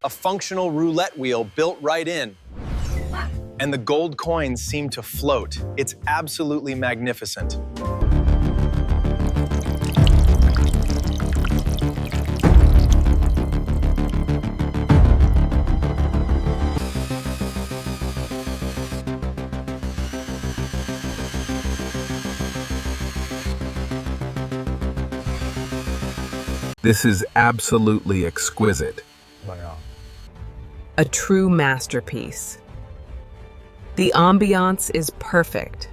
a functional roulette wheel built right in. And the gold coins seem to float. It's absolutely magnificent. This is absolutely exquisite. A true masterpiece. The ambiance is perfect.